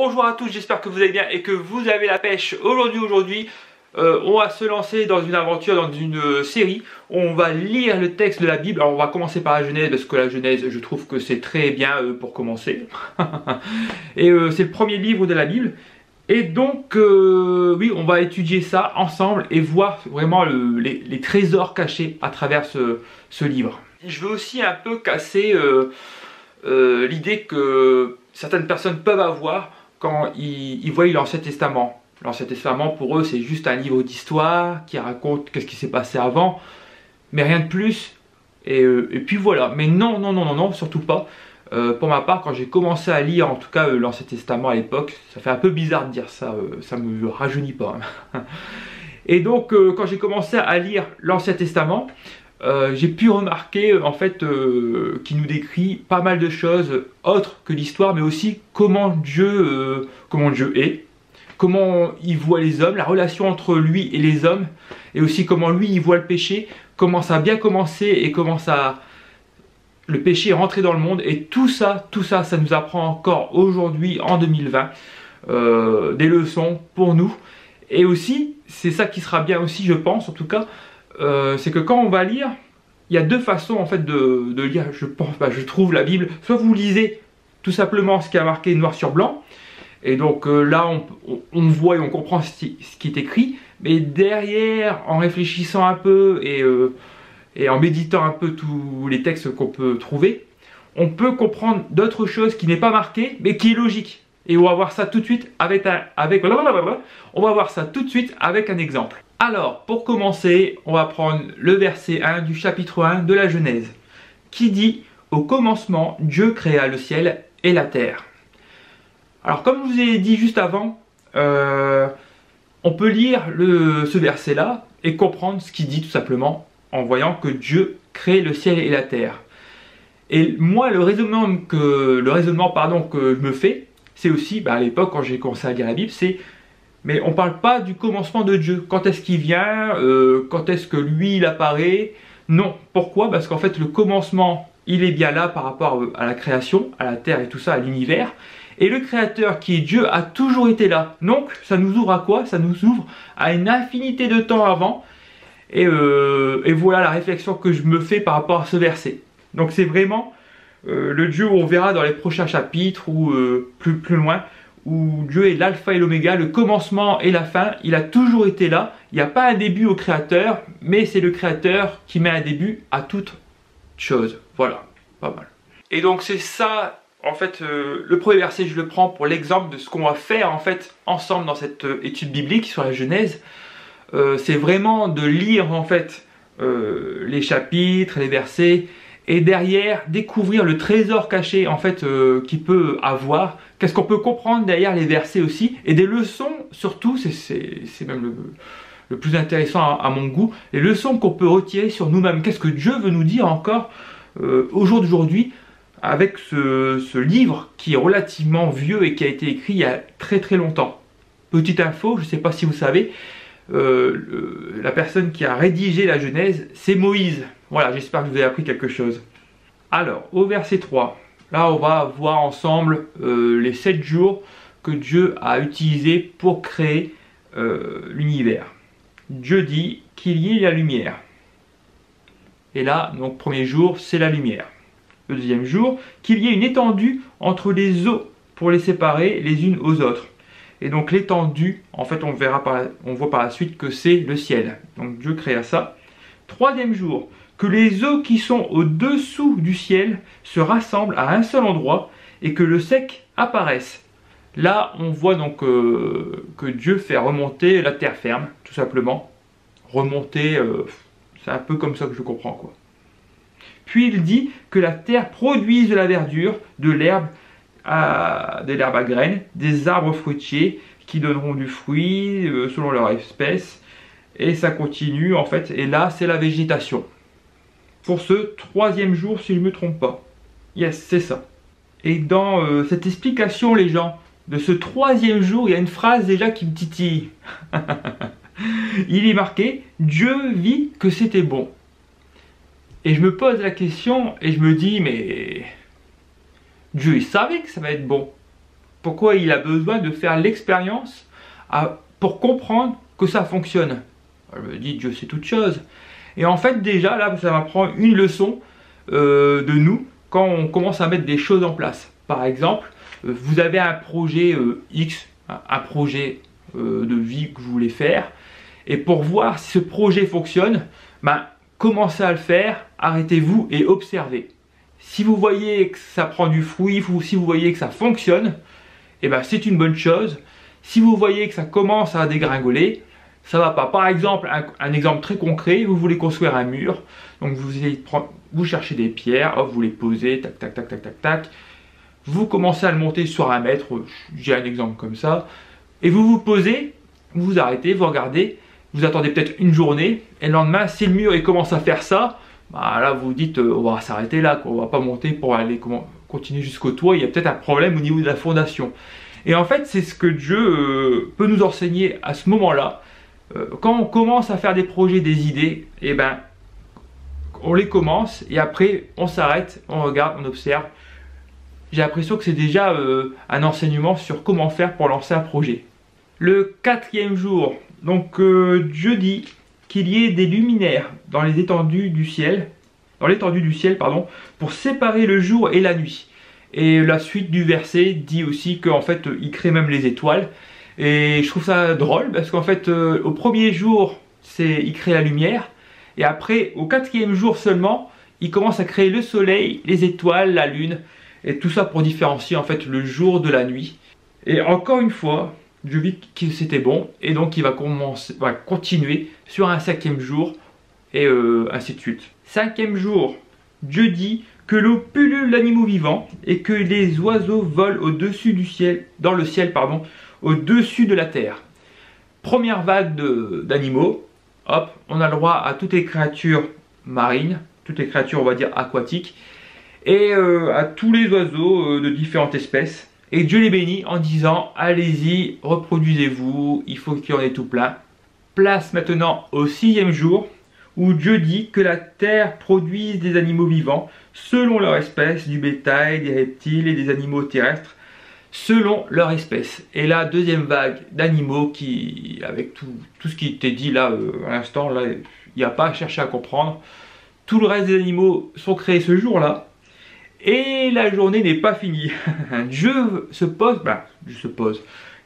Bonjour à tous, j'espère que vous allez bien et que vous avez la pêche. Aujourd'hui, on va se lancer dans une aventure, dans une série. On va lire le texte de la Bible. Alors on va commencer par la Genèse, parce que la Genèse, je trouve que c'est très bien pour commencer. Et c'est le premier livre de la Bible. Et donc, oui, on va étudier ça ensemble et voir vraiment les trésors cachés à travers ce livre. Je veux aussi un peu casser l'idée que certaines personnes peuvent avoir quand ils voient l'Ancien Testament. L'Ancien Testament, pour eux, c'est juste un livre d'histoire qui raconte qu'est-ce qui s'est passé avant, mais rien de plus. Et puis voilà. Mais non, surtout pas. Pour ma part, quand j'ai commencé à lire, en tout cas l'Ancien Testament à l'époque, ça fait un peu bizarre de dire ça, ça me rajeunit pas. Et donc, quand j'ai commencé à lire l'Ancien Testament, j'ai pu remarquer en fait qu'il nous décrit pas mal de choses autres que l'histoire, mais aussi comment Dieu est, comment il voit les hommes, la relation entre lui et les hommes, et aussi comment lui il voit le péché, comment ça a bien commencé et comment le péché est rentré dans le monde. Et tout ça, ça nous apprend encore aujourd'hui en 2020 des leçons pour nous. Et aussi, c'est ça qui sera bien aussi, je pense en tout cas, c'est que quand on va lire, il y a deux façons en fait de lire, je trouve, la Bible. Soit vous lisez tout simplement ce qui a marqué noir sur blanc, et donc là on voit et on comprend ce qui est écrit, mais derrière, en réfléchissant un peu et en méditant un peu tous les textes qu'on peut trouver, on peut comprendre d'autres choses qui n'est pas marqué, mais qui est logique. Et on va voir ça tout de suite avec un exemple. Alors, pour commencer, on va prendre le verset 1 du chapitre 1 de la Genèse, qui dit « Au commencement, Dieu créa le ciel et la terre ». Alors, comme je vous ai dit juste avant, on peut lire ce verset-là et comprendre ce qu'il dit tout simplement en voyant que Dieu crée le ciel et la terre. Et moi, le raisonnement que je me fais, c'est aussi, à l'époque, quand j'ai commencé à lire la Bible, c'est mais on ne parle pas du commencement de Dieu. Quand est-ce qu'il vient, quand est-ce que lui il apparaît? Non. Pourquoi? Parce qu'en fait le commencement il est bien là par rapport à la création, à la terre et tout ça, à l'univers. Et le créateur qui est Dieu a toujours été là. Donc ça nous ouvre à quoi? Ça nous ouvre à une infinité de temps avant. Et voilà la réflexion que je me fais par rapport à ce verset. Donc c'est vraiment le Dieu où on verra dans les prochains chapitres ou plus loin, où Dieu est l'alpha et l'oméga, le commencement et la fin. Il a toujours été là. Il n'y a pas un début au créateur, mais c'est le créateur qui met un début à toute chose. Voilà, pas mal. Et donc c'est ça, en fait, le premier verset, je le prends pour l'exemple de ce qu'on va faire en fait ensemble dans cette étude biblique sur la Genèse. C'est vraiment de lire en fait les chapitres, les versets, et derrière découvrir le trésor caché en fait qu'il peut avoir. Qu'est-ce qu'on peut comprendre derrière les versets aussi, et des leçons surtout, c'est même le plus intéressant à mon goût, les leçons qu'on peut retirer sur nous-mêmes. Qu'est-ce que Dieu veut nous dire encore au jour d'aujourd'hui avec ce livre qui est relativement vieux et qui a été écrit il y a très longtemps. Petite info, je ne sais pas si vous savez, la personne qui a rédigé la Genèse, c'est Moïse. Voilà, j'espère que vous avez appris quelque chose. Alors, au verset 3, là on va voir ensemble les 7 jours que Dieu a utilisés pour créer l'univers. Dieu dit qu'il y ait la lumière. Et là, donc premier jour, c'est la lumière. Le deuxième jour, qu'il y ait une étendue entre les eaux pour les séparer les unes aux autres. Et donc l'étendue, en fait on voit par la suite que c'est le ciel. Donc Dieu créa ça. Troisième jour, que les eaux qui sont au-dessous du ciel se rassemblent à un seul endroit et que le sec apparaisse. Là, on voit donc que Dieu fait remonter la terre ferme, tout simplement. Remonter, c'est un peu comme ça que je comprends, quoi. Puis il dit que la terre produise de la verdure, de l'herbe à graines, des arbres fruitiers qui donneront du fruit selon leur espèce. Et ça continue en fait, et là c'est la végétation. Pour ce troisième jour, si je ne me trompe pas. Yes, c'est ça. Et dans cette explication, les gens, de ce troisième jour, il y a une phrase déjà qui me titille. Il est marqué « Dieu vit que c'était bon ». Et je me pose la question et je me dis « Mais Dieu, il savait que ça va être bon. Pourquoi il a besoin de faire l'expérience pour comprendre que ça fonctionne? Je me dis, Dieu sait toute chose. Et en fait, déjà, là, ça m'apprend une leçon de nous quand on commence à mettre des choses en place. Par exemple, vous avez un projet X, un projet de vie que vous voulez faire. Et pour voir si ce projet fonctionne, ben, commencez à le faire, arrêtez-vous et observez. Si vous voyez que ça prend du fruit, si vous voyez que ça fonctionne, eh ben, c'est une bonne chose. Si vous voyez que ça commence à dégringoler, ça va pas. Par exemple, un exemple très concret, vous voulez construire un mur, donc vous cherchez des pierres, hop, vous les posez, tac, tac, tac, tac, tac, tac. Vous commencez à le monter sur un mètre, j'ai un exemple comme ça, et vous vous posez, vous vous arrêtez, vous regardez, vous attendez peut-être une journée, et le lendemain, si le mur il commence à faire ça, bah là vous dites on va s'arrêter là, on va pas monter pour aller continuer jusqu'au toit, il y a peut-être un problème au niveau de la fondation. Et en fait, c'est ce que Dieu peut nous enseigner à ce moment-là. Quand on commence à faire des projets, des idées, et ben on les commence et après on s'arrête, on regarde, on observe. J'ai l'impression que c'est déjà un enseignement sur comment faire pour lancer un projet. Le 4e jour, donc Dieu dit qu'il y ait des luminaires dans les étendues du ciel, pardon, pour séparer le jour et la nuit. Et la suite du verset dit aussi qu'en fait il crée même les étoiles. Et je trouve ça drôle parce qu'en fait au premier jour il crée la lumière. Et après au 4e jour seulement il commence à créer le soleil, les étoiles, la lune. Et tout ça pour différencier en fait le jour de la nuit. Et encore une fois, Dieu vit que c'était bon. Et donc il va continuer sur un 5e jour. Et ainsi de suite. 5e jour, Dieu dit que l'eau pullule l'animal vivant et que les oiseaux volent au-dessus du ciel, dans le ciel, pardon, au-dessus de la terre. Première vague d'animaux, hop, on a le droit à toutes les créatures marines, toutes les créatures, on va dire, aquatiques, et à tous les oiseaux de différentes espèces. Et Dieu les bénit en disant, allez-y, reproduisez-vous, il faut qu'il y en ait tout plein. Place maintenant au 6e jour, où Dieu dit que la terre produise des animaux vivants selon leur espèce, du bétail, des reptiles et des animaux terrestres selon leur espèce. Et la deuxième vague d'animaux qui, avec tout ce qui était dit là à l'instant, là il n'y a pas à chercher à comprendre. Tout le reste des animaux sont créés ce jour-là. Et la journée n'est pas finie. Dieu se pose,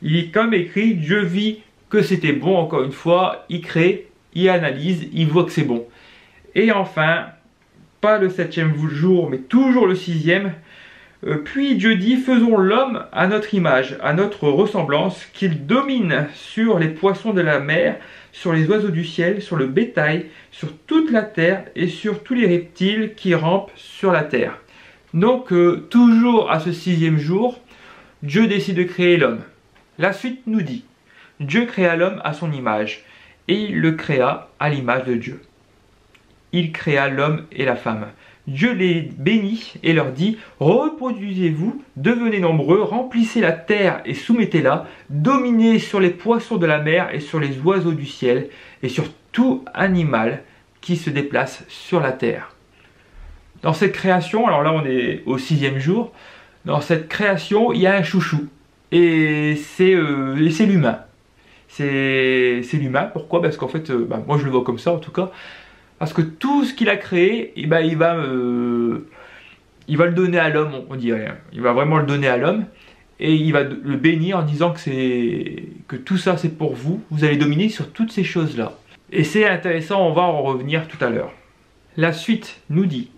il est comme écrit, Dieu vit que c'était bon, encore une fois, il crée, il analyse, il voit que c'est bon. Et enfin, pas le 7e jour, mais toujours le 6e, puis Dieu dit, faisons l'homme à notre image, à notre ressemblance, qu'il domine sur les poissons de la mer, sur les oiseaux du ciel, sur le bétail, sur toute la terre et sur tous les reptiles qui rampent sur la terre. Donc, toujours à ce 6e jour, Dieu décide de créer l'homme. La suite nous dit, Dieu créa l'homme à son image, et il le créa à l'image de Dieu. Il créa l'homme et la femme. Dieu les bénit et leur dit, reproduisez-vous, devenez nombreux, remplissez la terre et soumettez-la, dominez sur les poissons de la mer et sur les oiseaux du ciel, et sur tout animal qui se déplace sur la terre. Dans cette création, alors là on est au 6e jour, dans cette création il y a un chouchou, et c'est l'humain. C'est l'humain, pourquoi? Parce qu'en fait, moi je le vois comme ça en tout cas, parce que tout ce qu'il a créé, il va le donner à l'homme, on dirait. Il va vraiment le donner à l'homme, et il va le bénir en disant que tout ça c'est pour vous, vous allez dominer sur toutes ces choses-là. Et c'est intéressant, on va en revenir tout à l'heure. La suite nous dit,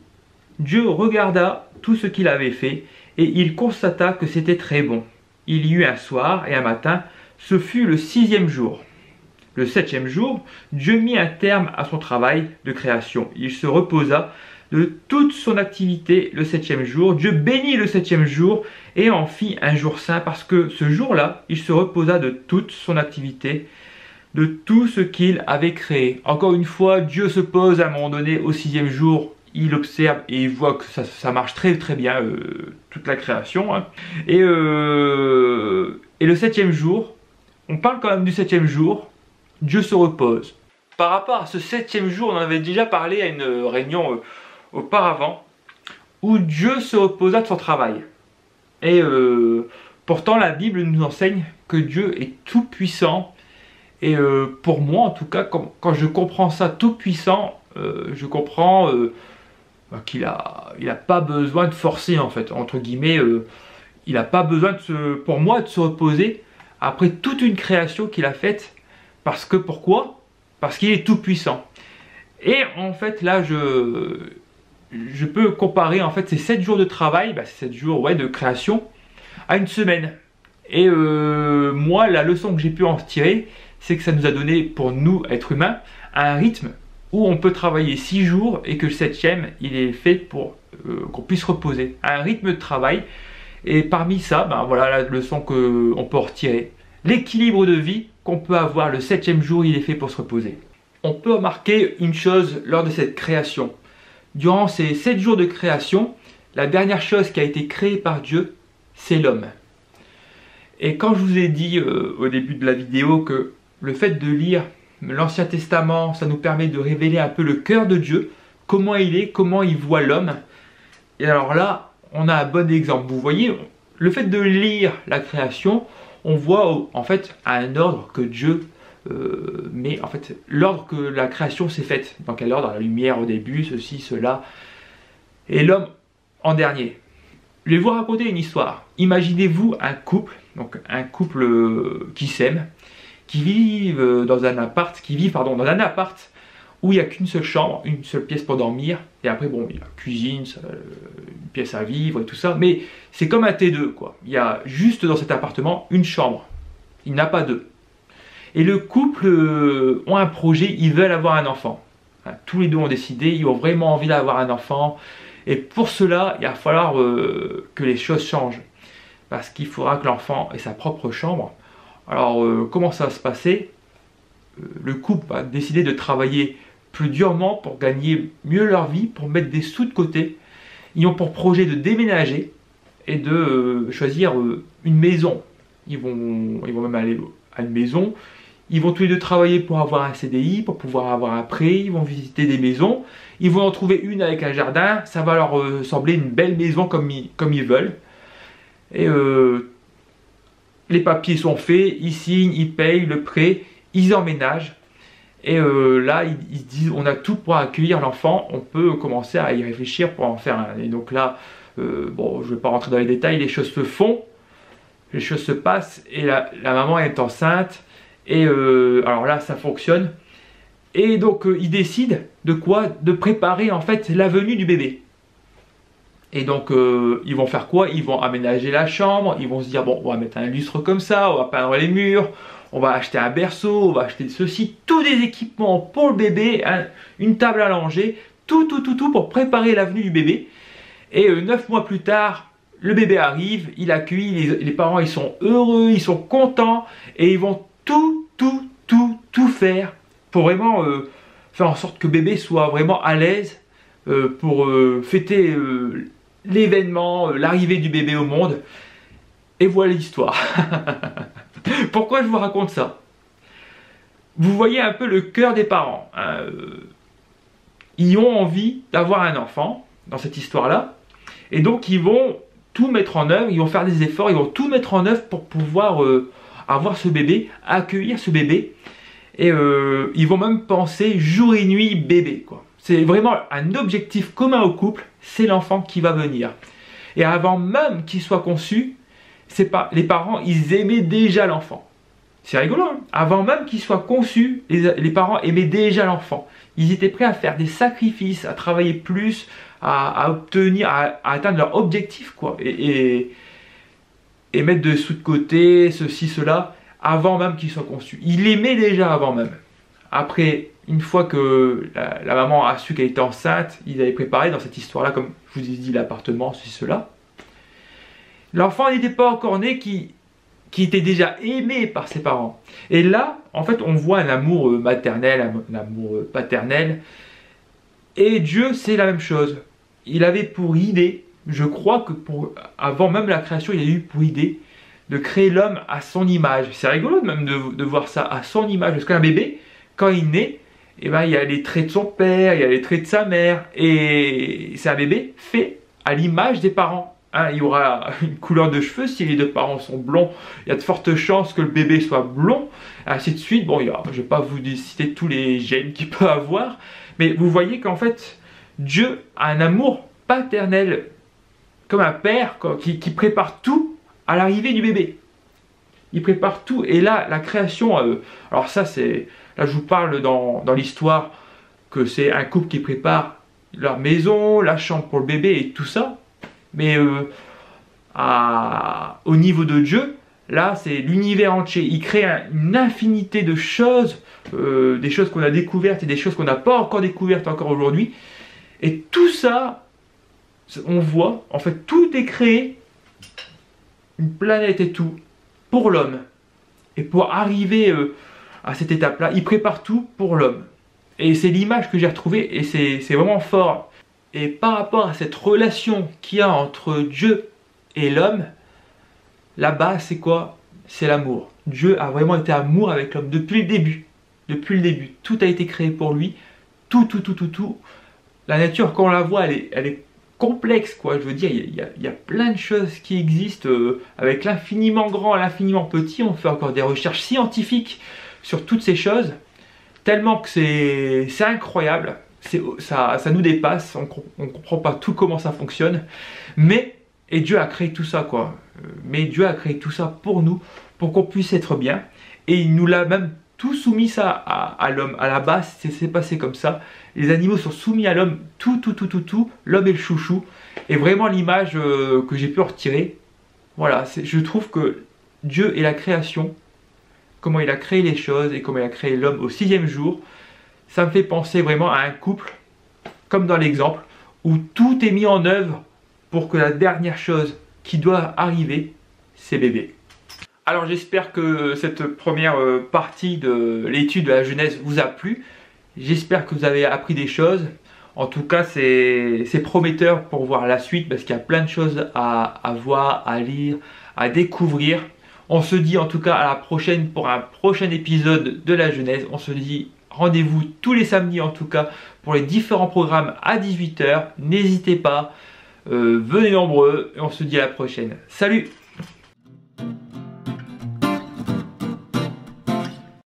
Dieu regarda tout ce qu'il avait fait, et il constata que c'était très bon. Il y eut un soir et un matin, ce fut le 6e jour. Le 7e jour, Dieu mit un terme à son travail de création. Il se reposa de toute son activité le 7e jour. Dieu bénit le 7e jour et en fit un jour saint parce que ce jour-là, il se reposa de toute son activité, de tout ce qu'il avait créé. Encore une fois, Dieu se pose à un moment donné au 6e jour. Il observe et il voit que ça marche très très bien, toute la création. Hein. Et le 7e jour, on parle quand même du 7e jour, Dieu se repose. Par rapport à ce 7e jour, on en avait déjà parlé à une réunion auparavant, où Dieu se reposa de son travail. Et Pourtant, la Bible nous enseigne que Dieu est tout puissant. Et pour moi, en tout cas, quand je comprends ça tout puissant, je comprends qu'il a pas besoin de forcer, en fait, entre guillemets. Il n'a pas besoin, pour moi, de se reposer après toute une création qu'il a faite. Parce que, pourquoi? Parce qu'il est tout puissant. Et en fait, là, je peux comparer en fait ces 7 jours de travail, ces 7 jours de création, à une semaine. Et moi, la leçon que j'ai pu en tirer, c'est que ça nous a donné, pour nous, êtres humains, un rythme où on peut travailler 6 jours et que le 7e, il est fait pour qu'on puisse reposer. Un rythme de travail. Et parmi ça, voilà la leçon qu'on peut en retirer. L'équilibre de vie qu'on peut avoir le 7e jour, il est fait pour se reposer. On peut remarquer une chose lors de cette création. Durant ces 7 jours de création, la dernière chose qui a été créée par Dieu, c'est l'homme. Et quand je vous ai dit au début de la vidéo que le fait de lire l'Ancien Testament, ça nous permet de révéler un peu le cœur de Dieu, comment il est, comment il voit l'homme. Et alors là, on a un bon exemple. Vous voyez, le fait de lire la création, on voit en fait un ordre que Dieu mais en fait l'ordre que la création s'est faite. Dans quel ordre? La lumière au début, ceci, cela, et l'homme en dernier. Je vais vous raconter une histoire. Imaginez-vous un couple, donc un couple qui s'aime, qui vivent dans un appart, dans un appart où il n'y a qu'une seule chambre, une seule pièce pour dormir, et après bon, il y a cuisine, une pièce à vivre et tout ça, mais c'est comme un T2 quoi. Il y a juste dans cet appartement une chambre, il n'y en a pas deux. Et le couple ont un projet, ils veulent avoir un enfant. Tous les deux ont décidé, ils ont vraiment envie d'avoir un enfant. Et pour cela, il va falloir que les choses changent. Parce qu'il faudra que l'enfant ait sa propre chambre. Alors, comment ça va se passer? Le couple va décider de travailler plus durement pour gagner mieux leur vie, pour mettre des sous de côté. Ils ont pour projet de déménager et de choisir une maison. Ils vont même aller à une maison. Ils vont tous les deux travailler pour avoir un CDI, pour pouvoir avoir un prêt. Ils vont visiter des maisons. Ils vont en trouver une avec un jardin. Ça va leur sembler une belle maison comme ils veulent. Et les papiers sont faits. Ils signent, ils payent le prêt. Ils emménagent. Et là, ils se disent, on a tout pour accueillir l'enfant. On peut commencer à y réfléchir pour en faire un. Et donc là, bon, je ne vais pas rentrer dans les détails. Les choses se font. Les choses se passent. Et la maman est enceinte. Et alors là, ça fonctionne. Et donc, ils décident de quoi? De préparer en fait la venue du bébé. Et donc, ils vont faire quoi? Ils vont aménager la chambre. Ils vont se dire, bon, on va mettre un lustre comme ça. On va peindre les murs. On va acheter un berceau. On va acheter ceci. Tous des équipements pour le bébé. Une table à langer. Tout pour préparer la venue du bébé. Et 9 mois plus tard, le bébé arrive. Il accueille. Les parents, ils sont heureux. Ils sont contents. Et ils vont tout faire pour vraiment faire en sorte que bébé soit vraiment à l'aise pour fêter l'événement, l'arrivée du bébé au monde. Et voilà l'histoire. Pourquoi je vous raconte ça? Vous voyez un peu le cœur des parents. Ils ont envie d'avoir un enfant dans cette histoire-là. Et donc ils vont tout mettre en œuvre, ils vont faire des efforts, ils vont tout mettre en œuvre pour pouvoir avoir ce bébé, accueillir ce bébé. Et ils vont même penser jour et nuit bébé, quoi. C'est vraiment un objectif commun au couple, c'est l'enfant qui va venir. Et avant même qu'il soit conçu, les parents, ils aimaient déjà l'enfant. C'est rigolo, hein? Avant même qu'il soit conçu, les parents aimaient déjà l'enfant. Ils étaient prêts à faire des sacrifices, à travailler plus, à obtenir, à atteindre leur objectif, quoi. Et mettre de sous de côté, ceci, cela, avant même qu'il soit conçu. Il l'aimait déjà avant même. Après, une fois que la maman a su qu'elle était enceinte, ils avaient préparé dans cette histoire-là, comme je vous ai dit, l'appartement, ceci, cela. L'enfant n'était pas encore né, qui était déjà aimé par ses parents. Et là, en fait, on voit un amour maternel, un amour paternel. Et Dieu, c'est la même chose. Il avait pour idée, je crois que avant même la création, il a eu pour idée de créer l'homme à son image. C'est rigolo même de voir ça, à son image. Parce qu'un bébé, quand il naît, eh ben, il y a les traits de son père, il y a les traits de sa mère. Et c'est un bébé fait à l'image des parents. hein, il y aura une couleur de cheveux. Si les deux parents sont blonds, il y a de fortes chances que le bébé soit blond, ainsi de suite. Bon, je ne vais pas vous citer tous les gènes qu'il peut avoir, mais vous voyez qu'en fait, Dieu a un amour paternel, comme un père qui prépare tout à l'arrivée du bébé. Il prépare tout, et là, la création, alors ça c'est, là je vous parle dans l'histoire, que c'est un couple qui prépare leur maison, la chambre pour le bébé et tout ça, mais au niveau de Dieu, là c'est l'univers entier. Il crée une infinité de choses, des choses qu'on a découvertes et des choses qu'on n'a pas encore découvertes encore aujourd'hui, et tout ça, on voit, en fait tout est créé, une planète et tout, pour l'homme. Et pour arriver à cette étape-là, il prépare tout pour l'homme. Et c'est l'image que j'ai retrouvée, et c'est vraiment fort. Et par rapport à cette relation qu'il y a entre Dieu et l'homme, la base c'est quoi? C'est l'amour. Dieu a vraiment été amour avec l'homme depuis le début. Depuis le début. Tout a été créé pour lui. Tout. La nature, quand on la voit, elle est complexe, quoi. Je veux dire, il y a plein de choses qui existent avec l'infiniment grand, l'infiniment petit. On fait encore des recherches scientifiques sur toutes ces choses, tellement que c'est incroyable. Ça nous dépasse. On comprend pas tout comment ça fonctionne, et Dieu a créé tout ça, quoi. Mais Dieu a créé tout ça pour nous, pour qu'on puisse être bien, et il nous l'a même tout soumis ça à l'homme. À la base, c'est passé comme ça. Les animaux sont soumis à l'homme, tout. L'homme est le chouchou. Et vraiment l'image que j'ai pu retirer, voilà, je trouve que Dieu et la création, comment il a créé les choses et comment il a créé l'homme au 6e jour, ça me fait penser vraiment à un couple, comme dans l'exemple, où tout est mis en œuvre pour que la dernière chose qui doit arriver, c'est bébé. Alors j'espère que cette première partie de l'étude de la Genèse vous a plu. J'espère que vous avez appris des choses. En tout cas, c'est prometteur pour voir la suite, parce qu'il y a plein de choses à voir, à lire, à découvrir. On se dit en tout cas à la prochaine pour un prochain épisode de la Genèse. On se dit rendez-vous tous les samedis en tout cas pour les différents programmes à 18 h. N'hésitez pas, venez nombreux et on se dit à la prochaine. Salut!